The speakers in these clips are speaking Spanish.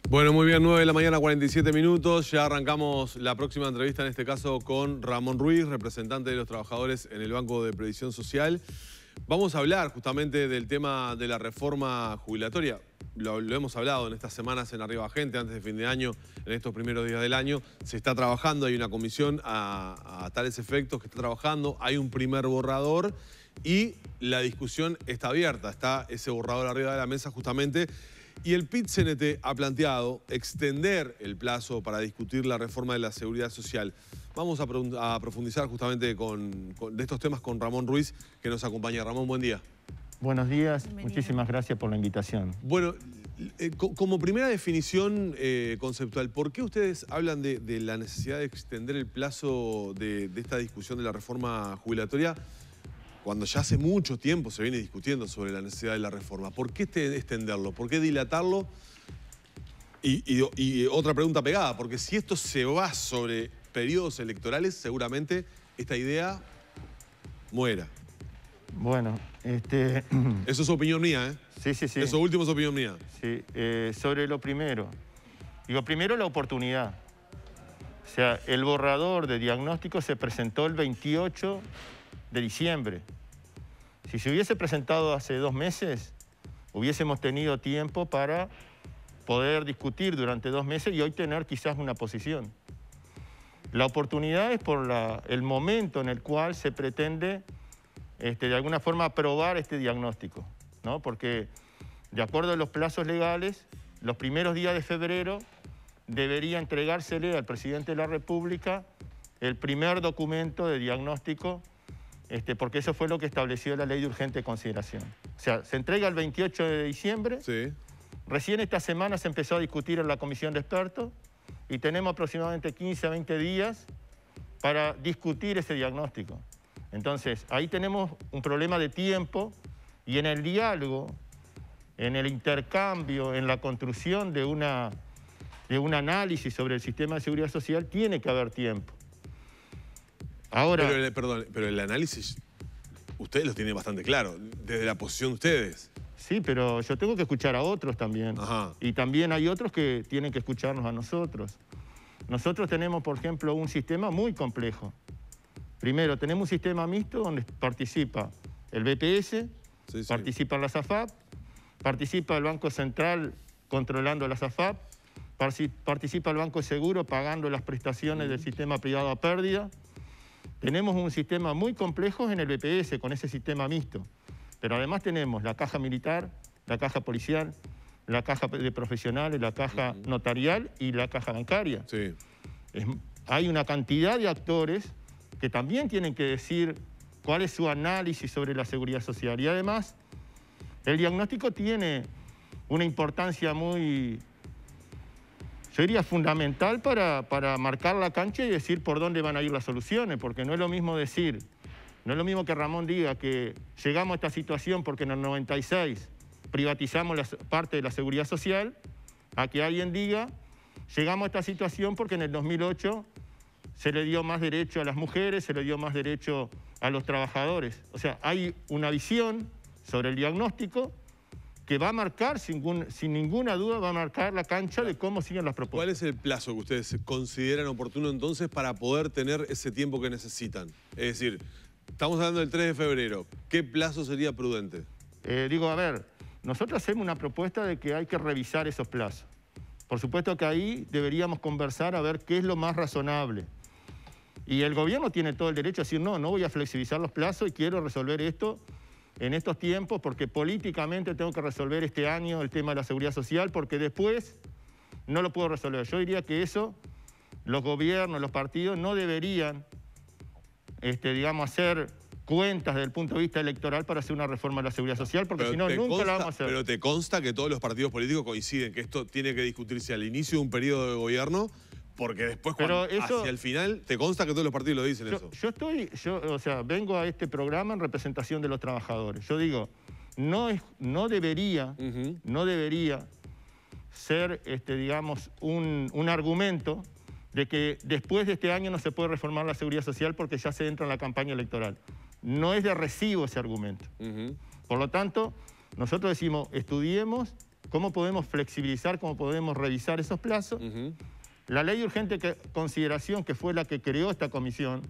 Bueno, muy bien, 9 de la mañana, 47 minutos. Ya arrancamos la próxima entrevista, en este caso con Ramón Ruiz, representante de los trabajadores en el Banco de Previsión Social. Vamos a hablar justamente del tema de la reforma jubilatoria. Lo hemos hablado en estas semanas en Arriba Gente, antes de fin de año, en estos primeros días del año. Se está trabajando, hay una comisión a tales efectos que está trabajando, hay un primer borrador y la discusión está abierta. Está ese borrador arriba de la mesa justamente. Y el PIT-CNT ha planteado extender el plazo para discutir la reforma de la seguridad social. Vamos a profundizar justamente de estos temas con Ramón Ruiz, que nos acompaña. Ramón, buen día. Buenos días, muchísimas gracias por la invitación. Bueno, como primera definición conceptual, ¿por qué ustedes hablan de la necesidad de extender el plazo de esta discusión de la reforma jubilatoria cuando ya hace mucho tiempo se viene discutiendo sobre la necesidad de la reforma? ¿Por qué extenderlo? ¿Por qué dilatarlo? Y otra pregunta pegada, porque si esto se va sobre periodos electorales, seguramente esta idea muera. Bueno, Eso es opinión mía, ¿eh? Sí, sí, sí. Eso último es opinión mía. Sí, sobre lo primero. Digo, primero la oportunidad. O sea, el borrador de diagnóstico se presentó el 28 de diciembre. Si se hubiese presentado hace 2 meses, hubiésemos tenido tiempo para poder discutir durante 2 meses y hoy tener quizás una posición. La oportunidad es por el momento en el cual se pretende de alguna forma aprobar este diagnóstico, ¿no? Porque de acuerdo a los plazos legales, los primeros días de febrero debería entregársele al presidente de la República el primer documento de diagnóstico, porque eso fue lo que estableció la ley de urgente consideración. O sea, se entrega el 28 de diciembre, sí. Recién esta semana se empezó a discutir en la comisión de expertos y tenemos aproximadamente 15 a 20 días para discutir ese diagnóstico. Entonces, ahí tenemos un problema de tiempo y en el diálogo, en el intercambio, en la construcción de un análisis sobre el sistema de seguridad social, tiene que haber tiempo. Ahora, pero el análisis, ustedes lo tienen bastante claro, desde la posición de ustedes. Sí, pero yo tengo que escuchar a otros también. Ajá. Y también hay otros que tienen que escucharnos a nosotros. Nosotros tenemos, por ejemplo, un sistema muy complejo. Primero, tenemos un sistema mixto donde participa el BPS, sí. participa la SAFAP, participa el Banco Central controlando la SAFAP, participa el Banco Seguro pagando las prestaciones del sistema privado a pérdida. Tenemos un sistema muy complejo en el BPS con ese sistema mixto. Pero además tenemos la caja militar, la caja policial, la caja de profesionales, la caja notarial y la caja bancaria. Sí. Hay una cantidad de actores que también tienen que decir cuál es su análisis sobre la seguridad social. Y además, el diagnóstico tiene una importancia muy, yo diría, fundamental para marcar la cancha y decir por dónde van a ir las soluciones, porque no es lo mismo decir, no es lo mismo que Ramón diga que llegamos a esta situación porque en el 96 privatizamos la parte de la seguridad social, a que alguien diga, llegamos a esta situación porque en el 2008 se le dio más derecho a las mujeres, se le dio más derecho a los trabajadores. O sea, hay una visión sobre el diagnóstico que va a marcar, sin ninguna duda, va a marcar la cancha de cómo siguen las propuestas. ¿Cuál es el plazo que ustedes consideran oportuno entonces para poder tener ese tiempo que necesitan? Es decir, estamos hablando del 3 de febrero. ¿Qué plazo sería prudente? A ver, nosotros hacemos una propuesta de que hay que revisar esos plazos. Por supuesto que ahí deberíamos conversar a ver qué es lo más razonable. Y el gobierno tiene todo el derecho a decir, no voy a flexibilizar los plazos y quiero resolver esto en estos tiempos porque políticamente tengo que resolver este año el tema de la seguridad social porque después no lo puedo resolver. Yo diría que eso los gobiernos, los partidos no deberían hacer cuentas desde el punto de vista electoral para hacer una reforma de la seguridad social, porque si no, nunca la vamos a hacer. Pero ¿te consta que todos los partidos políticos coinciden que esto tiene que discutirse al inicio de un periodo de gobierno? Porque después, hacia el final, ¿te consta que todos los partidos lo dicen eso? Yo vengo a este programa en representación de los trabajadores. Yo digo, no debería ser, un argumento de que después de este año no se puede reformar la seguridad social porque ya se entra en la campaña electoral. No es de recibo ese argumento. Por lo tanto, nosotros decimos, estudiemos cómo podemos flexibilizar, cómo podemos revisar esos plazos. La ley de urgente consideración, que fue la que creó esta comisión,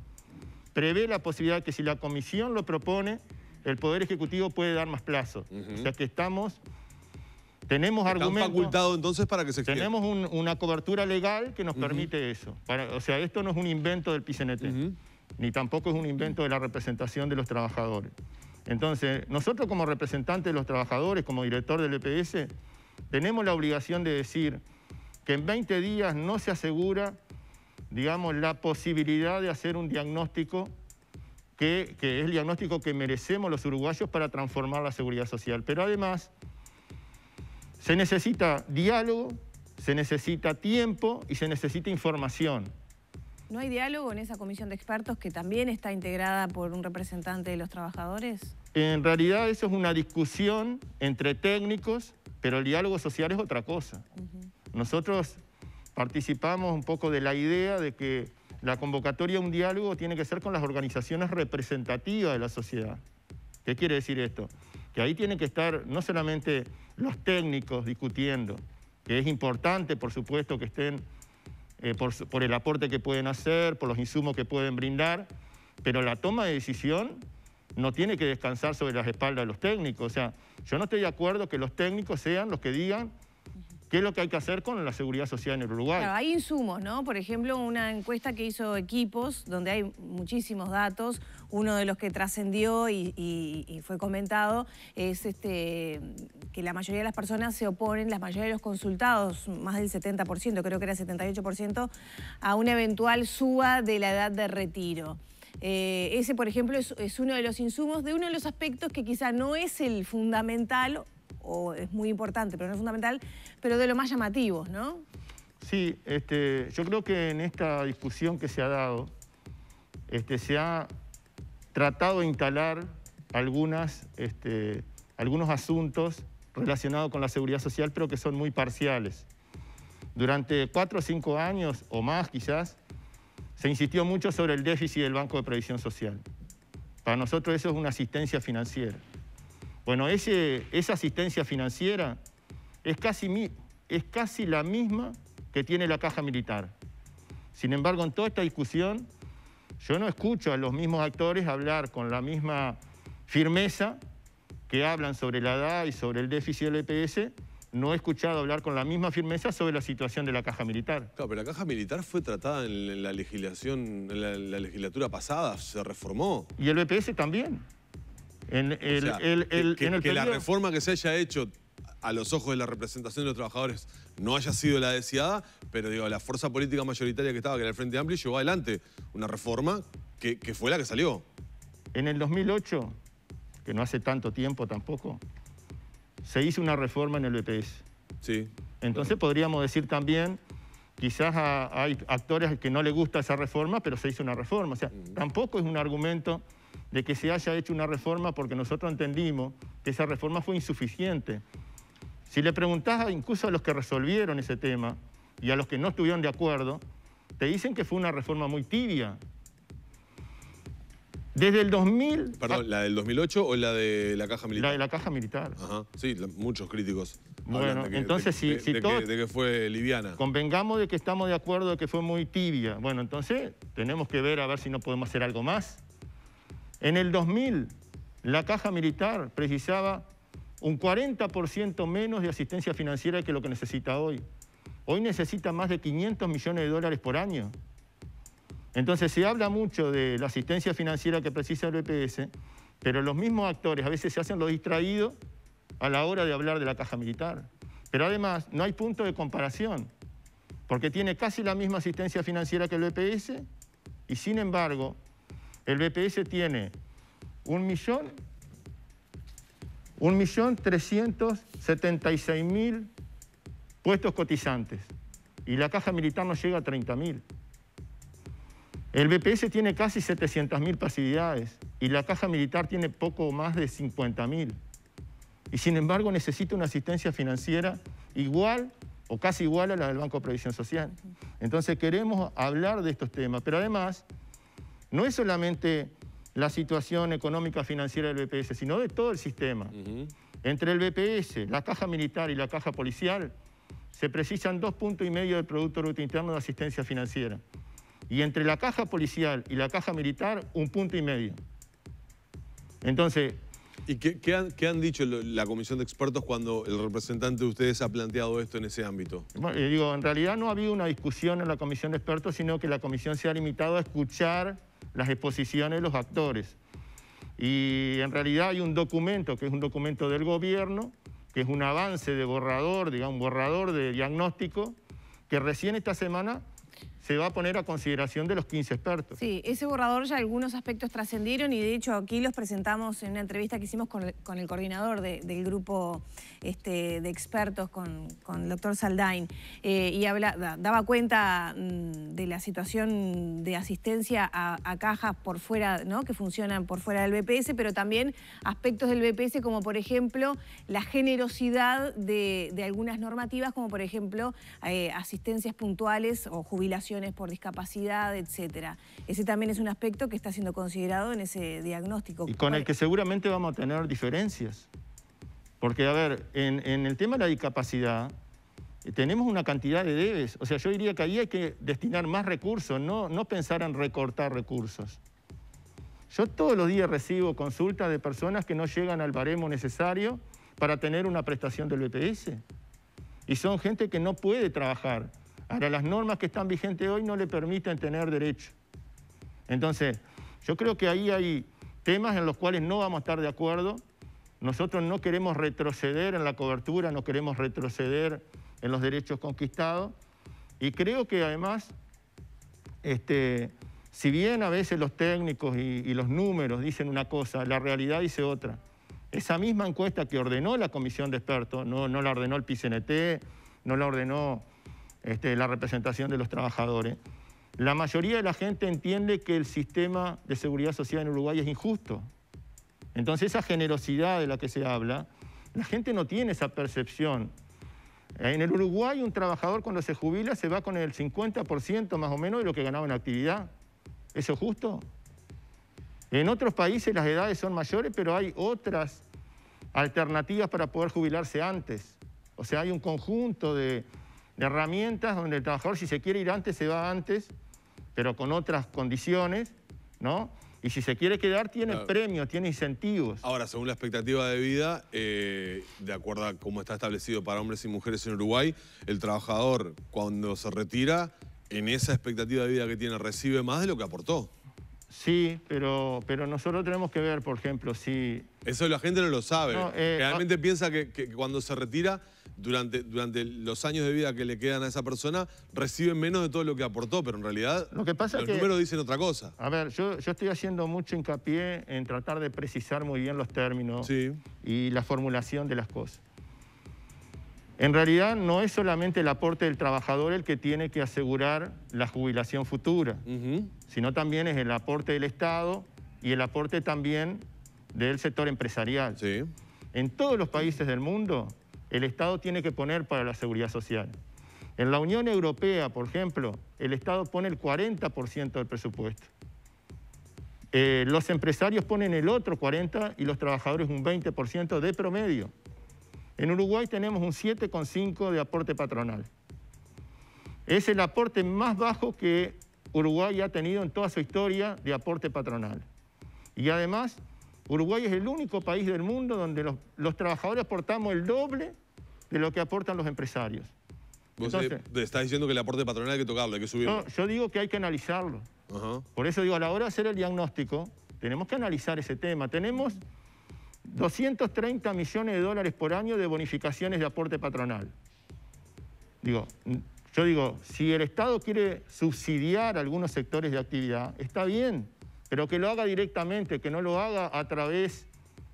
prevé la posibilidad de que si la comisión lo propone, el Poder Ejecutivo puede dar más plazo. O sea que tenemos argumentos. Están facultados entonces para que se extienda. Tenemos una cobertura legal que nos permite eso. O sea, esto no es un invento del PIT-CNT, ni tampoco es un invento de la representación de los trabajadores. Entonces, nosotros como representantes de los trabajadores, como director del EPS, tenemos la obligación de decir que en 20 días no se asegura, digamos, la posibilidad de hacer un diagnóstico que es el diagnóstico que merecemos los uruguayos para transformar la seguridad social. Pero además, se necesita diálogo, se necesita tiempo y se necesita información. ¿No hay diálogo en esa comisión de expertos que también está integrada por un representante de los trabajadores? En realidad eso es una discusión entre técnicos, pero el diálogo social es otra cosa. Nosotros participamos un poco de la idea de que la convocatoria a un diálogo tiene que ser con las organizaciones representativas de la sociedad. ¿Qué quiere decir esto? Que ahí tienen que estar no solamente los técnicos discutiendo, que es importante, por supuesto, que estén por el aporte que pueden hacer, por los insumos que pueden brindar, pero la toma de decisión no tiene que descansar sobre las espaldas de los técnicos. O sea, yo no estoy de acuerdo que los técnicos sean los que digan qué es lo que hay que hacer con la seguridad social en el Uruguay. Claro, hay insumos, ¿no? Por ejemplo, una encuesta que hizo Equipos, donde hay muchísimos datos. Uno de los que trascendió y fue comentado es que la mayoría de las personas se oponen, la mayoría de los consultados, más del 70%, creo que era 78%, a una eventual suba de la edad de retiro. Ese, por ejemplo, es uno de los insumos de uno de los aspectos que quizá no es el fundamental, o es muy importante, pero no es fundamental, pero de lo más llamativos, ¿no? Sí, yo creo que en esta discusión que se ha dado, se ha tratado de instalar algunos asuntos relacionados con la seguridad social, pero que son muy parciales. Durante 4 o 5 años, o más quizás, se insistió mucho sobre el déficit del Banco de Previsión Social. Para nosotros eso es una asistencia financiera. Bueno, esa asistencia financiera es casi la misma que tiene la Caja Militar. Sin embargo, en toda esta discusión, yo no escucho a los mismos actores hablar con la misma firmeza que hablan sobre la edad y sobre el déficit del EPS. No he escuchado hablar con la misma firmeza sobre la situación de la Caja Militar. Claro, pero la Caja Militar fue tratada en la legislación, en la legislatura pasada, se reformó. Y el EPS también. Que la reforma que se haya hecho a los ojos de la representación de los trabajadores no haya sido la deseada, pero digo, la fuerza política mayoritaria que estaba, que era el Frente Amplio, llevó adelante una reforma que fue la que salió. En el 2008, que no hace tanto tiempo tampoco, se hizo una reforma en el EPS. Sí. Entonces podríamos decir también, quizás hay actores que no les gusta esa reforma, pero se hizo una reforma. O sea, tampoco es un argumento de que se haya hecho una reforma porque nosotros entendimos que esa reforma fue insuficiente. Si le preguntás incluso a los que resolvieron ese tema y a los que no estuvieron de acuerdo, te dicen que fue una reforma muy tibia. Desde el 2000... Perdón, ¿la del 2008 o la de la Caja Militar? La de la Caja Militar. Ajá, sí, muchos críticos. Bueno, entonces de que fue liviana. Convengamos de que estamos de acuerdo de que fue muy tibia. Bueno, entonces tenemos que ver a ver si no podemos hacer algo más. En el 2000, la Caja Militar precisaba un 40% menos de asistencia financiera que lo que necesita hoy. Hoy necesita más de 500 millones de dólares por año. Entonces se habla mucho de la asistencia financiera que precisa el EPS, pero los mismos actores a veces se hacen los distraídos a la hora de hablar de la Caja Militar. Pero además no hay punto de comparación, porque tiene casi la misma asistencia financiera que el EPS y sin embargo el BPS tiene 1.376.000 puestos cotizantes y la Caja Militar no llega a 30.000. El BPS tiene casi 700.000 pasividades y la Caja Militar tiene poco más de 50.000. Y sin embargo necesita una asistencia financiera igual o casi igual a la del Banco de Previsión Social. Entonces queremos hablar de estos temas, pero además no es solamente la situación económica financiera del BPS, sino de todo el sistema. Entre el BPS, la caja militar y la caja policial, se precisan 2,5 puntos del Producto Bruto Interno de asistencia financiera. Y entre la caja policial y la caja militar, 1,5 puntos. Entonces... ¿Y qué han dicho la comisión de expertos cuando el representante de ustedes ha planteado esto en ese ámbito? Bueno, digo, en realidad no ha habido una discusión en la comisión de expertos, sino que la comisión se ha limitado a escuchar las exposiciones de los actores. Y en realidad hay un documento, que es un documento del gobierno, que es un avance de borrador, digamos, un borrador de diagnóstico, que recién esta semana se va a poner a consideración de los 15 expertos. Sí, ese borrador ya algunos aspectos trascendieron y de hecho aquí los presentamos en una entrevista que hicimos con el coordinador del grupo de expertos, con el doctor Saldain, y daba cuenta de la situación de asistencia a cajas por fuera, ¿no?, que funcionan por fuera del BPS, pero también aspectos del BPS como por ejemplo la generosidad de algunas normativas, como por ejemplo asistencias puntuales o jubilaciones por discapacidad, etcétera. Ese también es un aspecto que está siendo considerado en ese diagnóstico. Y con el que seguramente vamos a tener diferencias. Porque, a ver, en el tema de la discapacidad, tenemos una cantidad de debes. O sea, yo diría que ahí hay que destinar más recursos, no pensar en recortar recursos. Yo todos los días recibo consultas de personas que no llegan al baremo necesario para tener una prestación del BPS. Y son gente que no puede trabajar. Ahora, las normas que están vigentes hoy no le permiten tener derecho. Entonces, yo creo que ahí hay temas en los cuales no vamos a estar de acuerdo. Nosotros no queremos retroceder en la cobertura, no queremos retroceder en los derechos conquistados. Y creo que además, si bien a veces los técnicos y los números dicen una cosa, la realidad dice otra. Esa misma encuesta que ordenó la comisión de expertos, no la ordenó el PICNT, no la ordenó la representación de los trabajadores. La mayoría de la gente entiende que el sistema de seguridad social en Uruguay es injusto. Entonces esa generosidad de la que se habla, la gente no tiene esa percepción. En el Uruguay un trabajador cuando se jubila se va con el 50% más o menos de lo que ganaba en actividad. ¿Eso es justo? En otros países las edades son mayores, pero hay otras alternativas para poder jubilarse antes. O sea, hay un conjunto de herramientas donde el trabajador, si se quiere ir antes, se va antes, pero con otras condiciones, ¿no? Y si se quiere quedar, tiene premios, tiene incentivos. Ahora, según la expectativa de vida, de acuerdo a cómo está establecido para hombres y mujeres en Uruguay, el trabajador, cuando se retira, en esa expectativa de vida que tiene, recibe más de lo que aportó. Sí, pero nosotros tenemos que ver, por ejemplo, si... Eso la gente no lo sabe. No, Realmente piensa que cuando se retira, durante los años de vida que le quedan a esa persona, recibe menos de todo lo que aportó, pero en realidad lo que pasa los es que, números dicen otra cosa. A ver, yo estoy haciendo mucho hincapié en tratar de precisar muy bien los términos y la formulación de las cosas. En realidad no es solamente el aporte del trabajador el que tiene que asegurar la jubilación futura, sino también es el aporte del Estado y el aporte también del sector empresarial. Sí. En todos los países del mundo, el Estado tiene que poner para la seguridad social. En la Unión Europea, por ejemplo, el Estado pone el 40% del presupuesto. Los empresarios ponen el otro 40% y los trabajadores un 20% de promedio. En Uruguay tenemos un 7,5% de aporte patronal. Es el aporte más bajo que Uruguay ha tenido en toda su historia de aporte patronal. Y además, Uruguay es el único país del mundo donde los trabajadores aportamos el doble de lo que aportan los empresarios. Vos estás diciendo que el aporte patronal hay que tocarlo, hay que subirlo. No, yo digo que hay que analizarlo. Por eso digo, a la hora de hacer el diagnóstico, tenemos que analizar ese tema. Tenemos 230 millones de dólares por año de bonificaciones de aporte patronal. Yo digo, si el Estado quiere subsidiar algunos sectores de actividad, está bien, pero que lo haga directamente, que no lo haga a través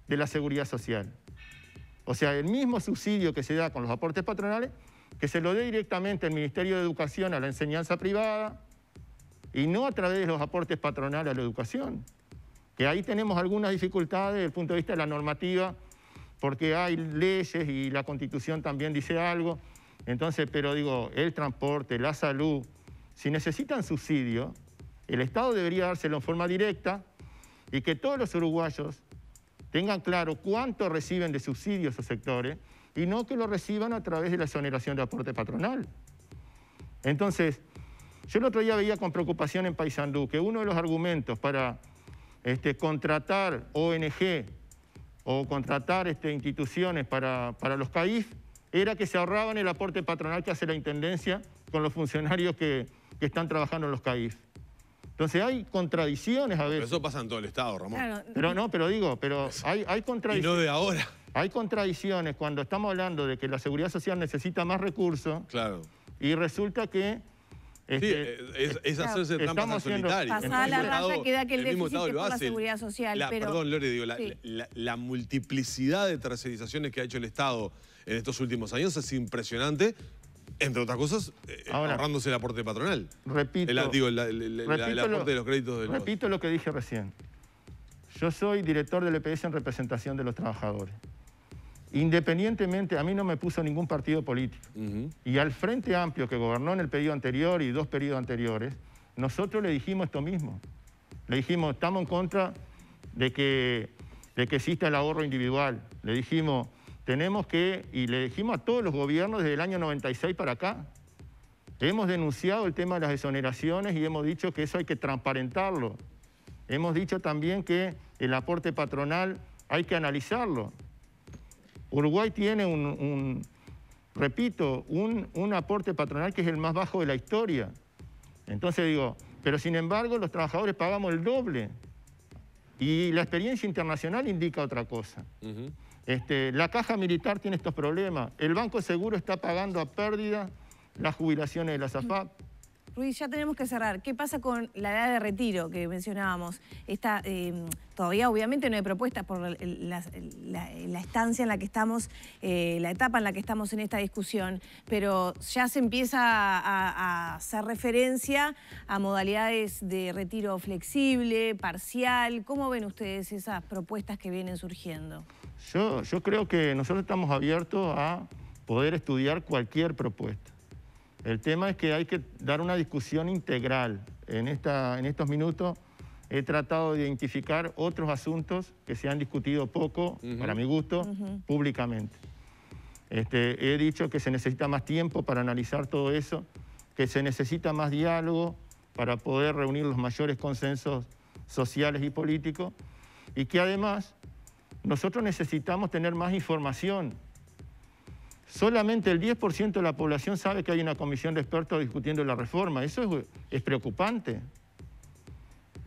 de la seguridad social. O sea, el mismo subsidio que se da con los aportes patronales, que se lo dé directamente el Ministerio de Educación a la enseñanza privada y no a través de los aportes patronales a la educación. Que ahí tenemos algunas dificultades desde el punto de vista de la normativa, porque hay leyes y la Constitución también dice algo. Entonces, pero digo, el transporte, la salud, si necesitan subsidio, el Estado debería dárselo en forma directa y que todos los uruguayos tengan claro cuánto reciben de subsidios esos sectores y no que lo reciban a través de la exoneración de aporte patronal. Entonces, yo el otro día veía con preocupación en Paysandú que uno de los argumentos para contratar ONG o contratar instituciones para los CAIF era que se ahorraban el aporte patronal que hace la Intendencia con los funcionarios que están trabajando en los CAIF. Entonces hay contradicciones a veces. Pero eso pasa en todo el Estado, Ramón. Claro. Pero hay contradicciones. Y no de ahora. Hay contradicciones cuando estamos hablando de que la Seguridad Social necesita más recursos. Claro. Y resulta que... sí, es hacerse trampas al solitario. Pasada la raya queda que el mismo déficit Estado es lo por la hace. seguridad social. Perdón, Lore, digo, sí. la multiplicidad de tercerizaciones que ha hecho el Estado en estos últimos años es impresionante, entre otras cosas, Ahora, ahorrándose el aporte patronal. Repito, el aporte de los créditos de los... Repito lo que dije recién. Yo soy director del EPS en representación de los trabajadores. Independientemente, a mí no me puso ningún partido político. Y al Frente Amplio, que gobernó en el periodo anterior y 2 periodos anteriores, nosotros le dijimos esto mismo. Le dijimos, estamos en contra de que exista el ahorro individual. Le dijimos, y le dijimos a todos los gobiernos desde el año 96 para acá. Hemos denunciado el tema de las exoneraciones y hemos dicho que eso hay que transparentarlo. Hemos dicho también que el aporte patronal hay que analizarlo. Uruguay tiene un aporte patronal que es el más bajo de la historia. Entonces digo, pero sin embargo los trabajadores pagamos el doble. Y la experiencia internacional indica otra cosa. La caja militar tiene estos problemas. El Banco Seguro está pagando a pérdida las jubilaciones de la SAFAP. Ruiz, ya tenemos que cerrar. ¿Qué pasa con la edad de retiro que mencionábamos? Todavía obviamente no hay propuestas por la estancia en la que estamos, la etapa en la que estamos en esta discusión, pero ya se empieza a hacer referencia a modalidades de retiro flexible, parcial. ¿Cómo ven ustedes esas propuestas que vienen surgiendo? Yo creo que nosotros estamos abiertos a poder estudiar cualquier propuesta. El tema es que hay que dar una discusión integral. En estos minutos he tratado de identificar otros asuntos que se han discutido poco, para mi gusto, públicamente. He dicho que se necesita más tiempo para analizar todo eso, que se necesita más diálogo para poder reunir los mayores consensos sociales y políticos, y que además nosotros necesitamos tener más información. Solamente el 10% de la población sabe que hay una comisión de expertos discutiendo la reforma. Eso es preocupante.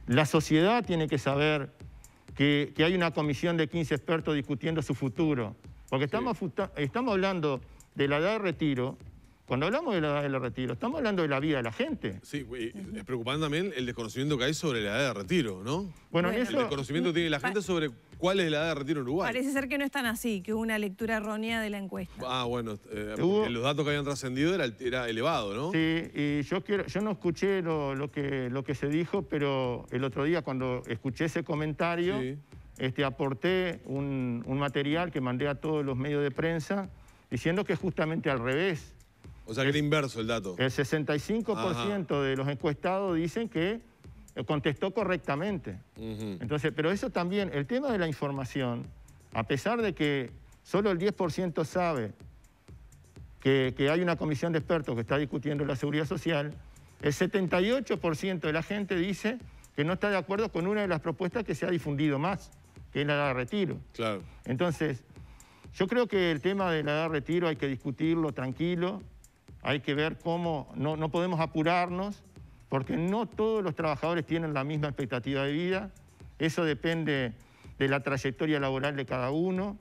La sociedad tiene que saber que hay una comisión de 15 expertos discutiendo su futuro. Porque estamos hablando de la edad de retiro. Cuando hablamos de la edad de retiro, estamos hablando de la vida de la gente. Sí, es preocupante también el desconocimiento que hay sobre la edad de retiro, ¿no? Bueno, el desconocimiento que tiene la gente sobre cuál es la edad de retiro en Uruguay. Parece ser que no es tan así, que hubo una lectura errónea de la encuesta. Bueno, los datos que habían trascendido era elevado, ¿no? Sí, y yo no escuché lo que se dijo, pero el otro día cuando escuché ese comentario, aporté un material que mandé a todos los medios de prensa diciendo que es justamente al revés. O sea, que era inverso el dato. El 65% de los encuestados dicen que contestó correctamente. Entonces, pero eso también, el tema de la información, a pesar de que solo el 10% sabe que hay una comisión de expertos que está discutiendo la seguridad social, el 78% de la gente dice que no está de acuerdo con una de las propuestas que se ha difundido más, que es la edad de retiro. Claro. Entonces, yo creo que el tema de la edad de retiro hay que discutirlo tranquilo, hay que ver cómo, no podemos apurarnos, porque no todos los trabajadores tienen la misma expectativa de vida. Eso depende de la trayectoria laboral de cada uno.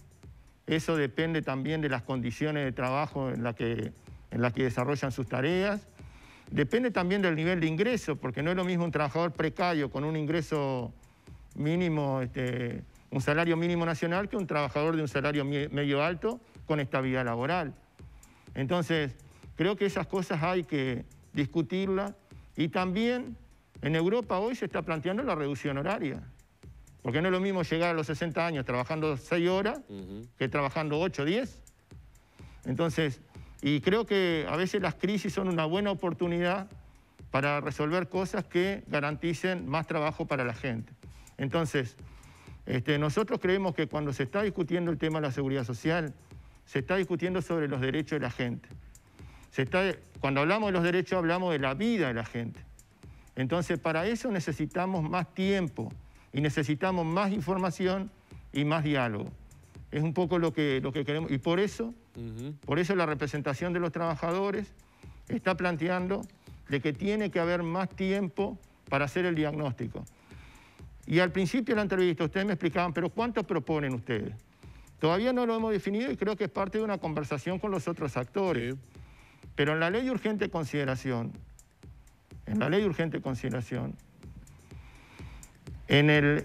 Eso depende también de las condiciones de trabajo en las que desarrollan sus tareas. Depende también del nivel de ingreso, porque no es lo mismo un trabajador precario con un ingreso mínimo, un salario mínimo nacional, que un trabajador de un salario medio alto con estabilidad laboral. Entonces, creo que esas cosas hay que discutirlas. Y también en Europa hoy se está planteando la reducción horaria. Porque no es lo mismo llegar a los 60 años trabajando 6 horas que trabajando 8 o 10. Entonces, y creo que a veces las crisis son una buena oportunidad para resolver cosas que garanticen más trabajo para la gente. Entonces, Nosotros creemos que cuando se está discutiendo el tema de la seguridad social, se está discutiendo sobre los derechos de la gente. Cuando hablamos de los derechos, hablamos de la vida de la gente. Entonces, para eso necesitamos más tiempo y necesitamos más información y más diálogo. Es un poco lo que queremos. Y por eso la representación de los trabajadores está planteando de que tiene que haber más tiempo para hacer el diagnóstico. Y al principio de la entrevista ustedes me explicaban, pero ¿cuánto proponen ustedes? Todavía no lo hemos definido y creo que es parte de una conversación con los otros actores. Sí. Pero en la ley de urgente consideración,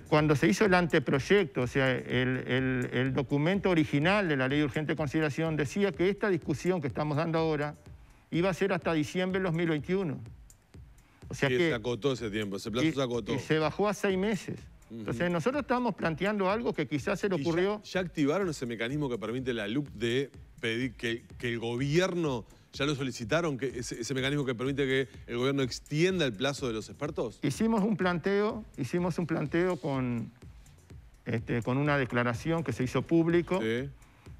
cuando se hizo el anteproyecto, o sea, el documento original de la ley de urgente consideración decía que esta discusión que estamos dando ahora iba a ser hasta diciembre del 2021. O sea, que se acotó ese tiempo, ese plazo se acotó. Y se bajó a 6 meses. Entonces nosotros estábamos planteando algo que quizás se le ocurrió... ¿Ya activaron ese mecanismo que permite la LUC de pedir que el gobierno, ya lo solicitaron, que ese mecanismo que permite que el gobierno extienda el plazo de los expertos? Hicimos un planteo con una declaración que se hizo público. Sí.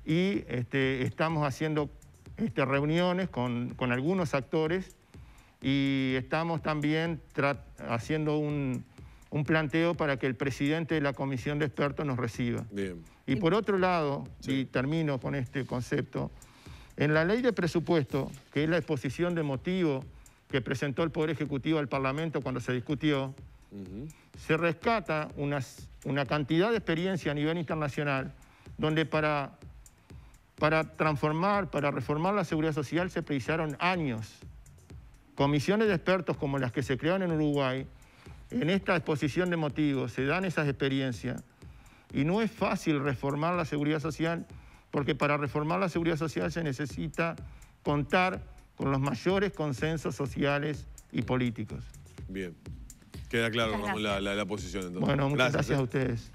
Y estamos haciendo reuniones con algunos actores y estamos también haciendo un planteo para que el presidente de la comisión de expertos nos reciba. Bien. Y por otro lado, y termino con este concepto, en la ley de presupuesto, que es la exposición de motivos que presentó el Poder Ejecutivo al Parlamento cuando se discutió, se rescata una cantidad de experiencia a nivel internacional donde para reformar la seguridad social se precisaron años. Comisiones de expertos como las que se crearon en Uruguay, en esta exposición de motivos se dan esas experiencias y no es fácil reformar la seguridad social porque para reformar la seguridad social se necesita contar con los mayores consensos sociales y políticos. Bien. Queda claro, Ramón, la posición entonces. Bueno, muchas gracias a ustedes.